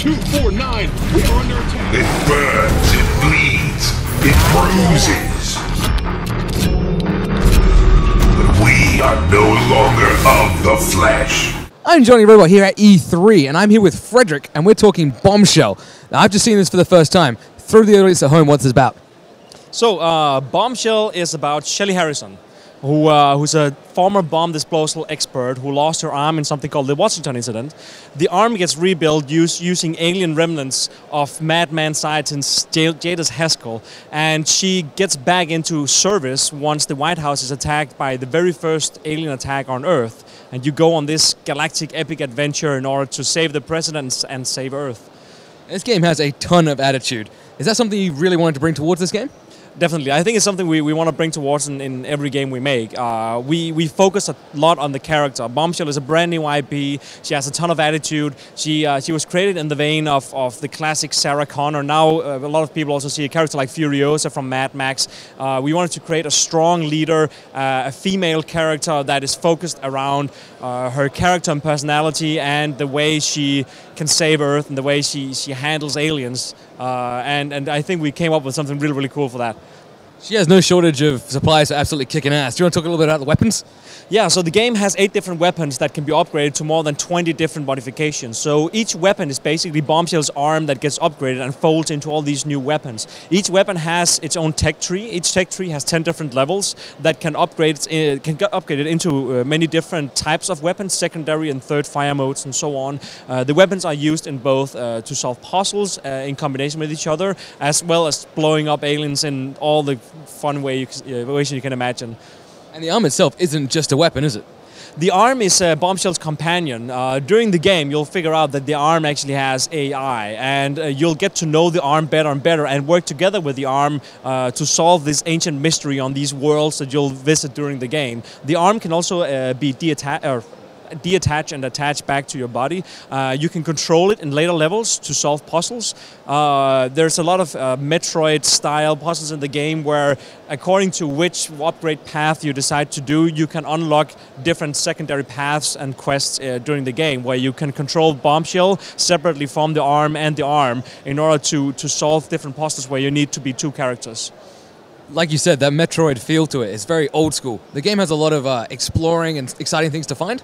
249, we are under attack. It burns, it bleeds, it bruises. But we are no longer of the flesh. I'm Johnny Robot here at E3, and I'm here with Frederick, and we're talking Bombshell. Now, I've just seen this for the first time. Throw the audience at home what's this about. So, Bombshell is about Shelly Harrison, who's a former bomb disposal expert who lost her arm in something called the Washington incident. The arm gets rebuilt using alien remnants of madman scientist Jadis Haskell, and she gets back into service once the White House is attacked by the very first alien attack on Earth. And you go on this galactic epic adventure in order to save the president and save Earth. This game has a ton of attitude. Is that something you really wanted to bring towards this game? Definitely. I think it's something we want to bring towards in every game we make. We focus a lot on the character. Bombshell is a brand new IP. She has a ton of attitude. She was created in the vein of the classic Sarah Connor. Now a lot of people also see a character like Furiosa from Mad Max. We wanted to create a strong leader, a female character that is focused around her character and personality and the way she can save Earth and the way she handles aliens. And I think we came up with something really, really cool for that. She has no shortage of supplies for absolutely kicking ass. Do you want to talk a little bit about the weapons? Yeah, so the game has 8 different weapons that can be upgraded to more than 20 different modifications. So each weapon is basically Bombshell's arm that gets upgraded and folds into all these new weapons. Each weapon has its own tech tree. Each tech tree has 10 different levels that can get upgraded into many different types of weapons, secondary and third fire modes and so on. The weapons are used in both to solve puzzles in combination with each other, as well as blowing up aliens in all the fun ways you can imagine. And the arm itself isn't just a weapon, is it? The arm is Bombshell's companion. During the game, you'll figure out that the arm actually has AI, and you'll get to know the arm better and better and work together with the arm to solve this ancient mystery on these worlds that you'll visit during the game. The arm can also be deattach and attach back to your body. You can control it in later levels to solve puzzles. There's a lot of Metroid-style puzzles in the game where, according to which upgrade path you decide to do, you can unlock different secondary paths and quests during the game, where you can control Bombshell separately from the arm in order to solve different puzzles where you need to be 2 characters. Like you said, that Metroid feel to it is very old school. The game has a lot of exploring and exciting things to find.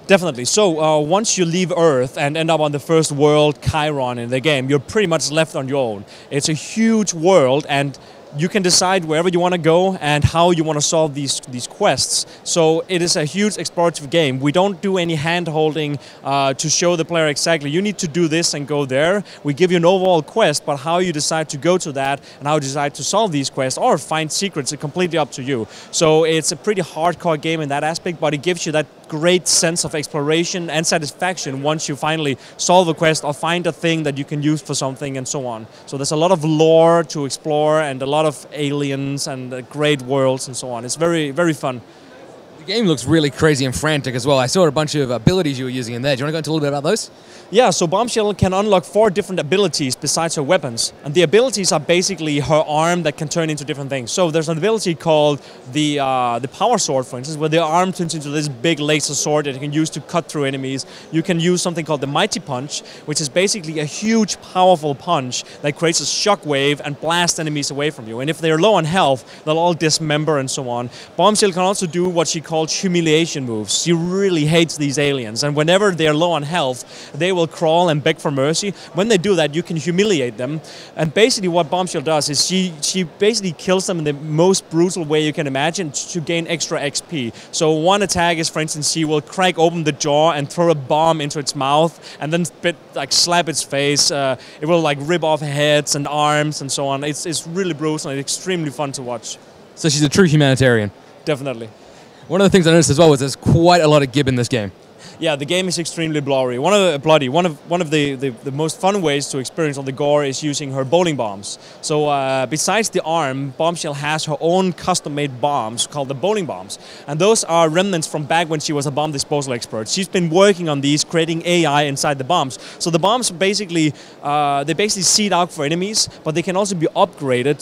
Definitely. So once you leave Earth and end up on the first world, Chiron, in the game, you're pretty much left on your own. It's a huge world, and you can decide wherever you want to go and how you want to solve these quests. So it is a huge explorative game. We don't do any hand-holding to show the player exactly, you need to do this and go there. We give you an overall quest, but how you decide to go to that and how you decide to solve these quests or find secrets is completely up to you. So it's a pretty hardcore game in that aspect, but it gives you that great sense of exploration and satisfaction once you finally solve a quest or find a thing that you can use for something and so on. So there's a lot of lore to explore and a lot of aliens and great worlds and so on. It's very, very fun. The game looks really crazy and frantic as well. I saw a bunch of abilities you were using in there. Do you want to go into a little bit about those? Yeah, so Bombshell can unlock 4 different abilities besides her weapons. And the abilities are basically her arm that can turn into different things. So there's an ability called the Power Sword, for instance, where the arm turns into this big laser sword that you can use to cut through enemies. You can use something called the Mighty Punch, which is basically a huge, powerful punch that creates a shockwave and blasts enemies away from you. And if they're low on health, they'll all dismember and so on. Bombshell can also do what she calls humiliation moves. She really hates these aliens, and whenever they're low on health, they will crawl and beg for mercy. When they do that, you can humiliate them. And basically what Bombshell does is she basically kills them in the most brutal way you can imagine to gain extra XP. So one attack is, for instance, she will crack open the jaw and throw a bomb into its mouth and then slap its face. It will rip off heads and arms and so on. It's really brutal and extremely fun to watch. So she's a true humanitarian. Definitely. One of the things I noticed as well was there's quite a lot of gib in this game. Yeah, the game is extremely bloody. One of the most fun ways to experience all the gore is using her bowling bombs. So besides the arm, Bombshell has her own custom-made bombs called the bowling bombs, and those are remnants from back when she was a bomb disposal expert. She's been working on these, creating AI inside the bombs. So the bombs basically seed out for enemies, but they can also be upgraded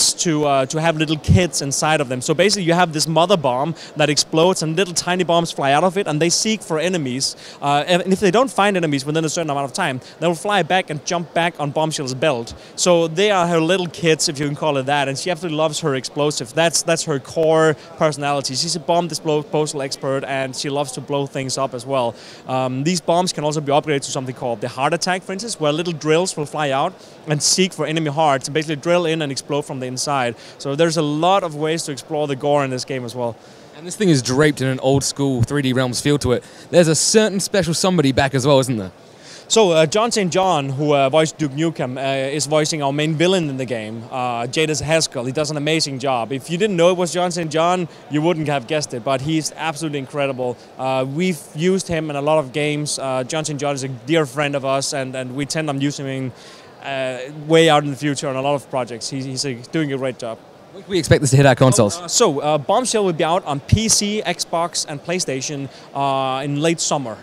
to have little kits inside of them. So basically, you have this mother bomb that explodes, and little tiny bombs fly out of it, and they seek for enemies enemies. And if they don't find enemies within a certain amount of time, they'll fly back and jump back on Bombshell's belt. So they are her little kids, if you can call it that, and she absolutely loves her explosives. That's her core personality. She's a bomb disposal expert, and she loves to blow things up as well. These bombs can also be upgraded to something called the heart attack, for instance, where little drills will fly out and seek for enemy hearts and basically drill in and explode from the inside. So there's a lot of ways to explore the gore in this game as well. And this thing is draped in an old school 3D Realms feel to it. There's a certain special somebody back as well, isn't there? So John St. John, who voiced Duke Nukem, is voicing our main villain in the game, Jadis Haskell. He does an amazing job. If you didn't know it was John St. John, you wouldn't have guessed it, but he's absolutely incredible. We've used him in a lot of games. John St. John is a dear friend of us, and we tend on using him way out in the future on a lot of projects. He's doing a great job. When can we expect this to hit our consoles? Bombshell will be out on PC, Xbox, and PlayStation in late summer.